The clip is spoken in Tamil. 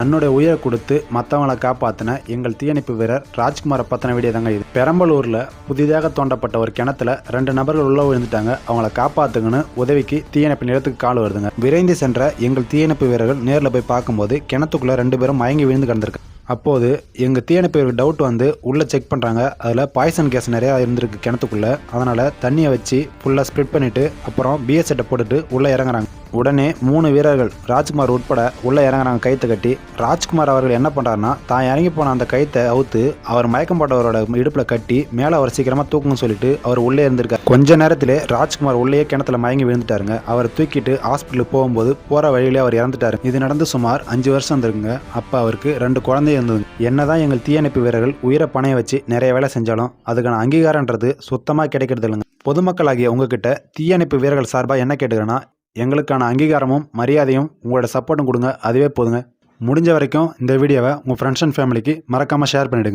தன்னுடைய உயிரை கொடுத்து மற்றவங்களை காப்பாற்றின எங்கள் தீயணைப்பு வீரர் ராஜ்குமாரை பற்றின வீடியோ தாங்க இது. பெரம்பலூரில் புதிதாக தோண்டப்பட்ட ஒரு கிணத்துல 2 நபர்கள் உள்ள விழுந்துட்டாங்க. அவங்கள காப்பாற்றுங்கன்னு உதவிக்கு தீயணைப்பு நிலையத்துக்கு கால் வருதுங்க. விரைந்து சென்ற எங்கள் தீயணைப்பு வீரர்கள் நேரில் போய் பார்க்கும்போது கிணத்துக்குள்ளே 2 பேரும் மயங்கி விழுந்து கிடந்திருக்கு. அப்போது எங்கள் தீயணைப்பு வீரருக்கு டவுட் வந்து உள்ளே செக் பண்ணுறாங்க. அதில் பாய்சன் கேஸ் நிறையா இருந்திருக்கு கிணத்துக்குள்ளே. அதனால் தண்ணியை வச்சு ஃபுல்லாக ஸ்ப்ரிட் பண்ணிவிட்டு அப்புறம் பிஎஸ் செட்டை போட்டுட்டு உள்ளே இறங்குறாங்க. உடனே 3 வீரர்கள் ராஜ்குமார் உட்பட உள்ளே இறங்குறாங்க கயிற்று கட்டி. ராஜ்குமார் அவர்கள் என்ன பண்ணுறாருன்னா தான் இறங்கி போன அந்த கயிற்றை அவுத்து அவர் மயக்கம் போட்டவரோட இடுப்பில் கட்டி மேலே அவர் சீக்கிரமாக தூக்கணும்னு சொல்லிட்டு அவர் உள்ளே இருந்திருக்கார். கொஞ்ச நேரத்திலே ராஜ்குமார் உள்ளே கிணத்துல மயங்கி விழுந்துட்டாருங்க. அவர் தூக்கிட்டு ஹாஸ்பிட்டலுக்கு போகும்போது போகிற வழியிலே அவர் இறந்துட்டாரு. இது நடந்து சுமார் 5 வருஷம் இருந்திருக்குங்க. அப்போ அவருக்கு 2 குழந்தை இருந்தது. என்னதான் எங்கள் தீயணைப்பு வீரர்கள் உயிரை பணைய வச்சு நிறைய வேலை செஞ்சாலும் அதுக்கான அங்கீகாரன்றது சுத்தமாக கிடைக்கிறது இல்லைங்க. பொதுமக்களாகிய உங்ககிட்ட தீயணைப்பு வீரர்கள் சார்பாக என்ன கேட்டுக்கிறேன்னா, எங்களுக்கான அங்கீகாரமும் மரியாதையும் உங்களோட சப்போர்ட்டும் கொடுங்க. அதுவே போதுங்க. முடிஞ்ச வரைக்கும் இந்த வீடியோவை உங்கள் ஃப்ரெண்ட்ஸ் அண்ட் ஃபேமிலிக்கு மறக்காமல் ஷேர் பண்ணிவிடுங்க.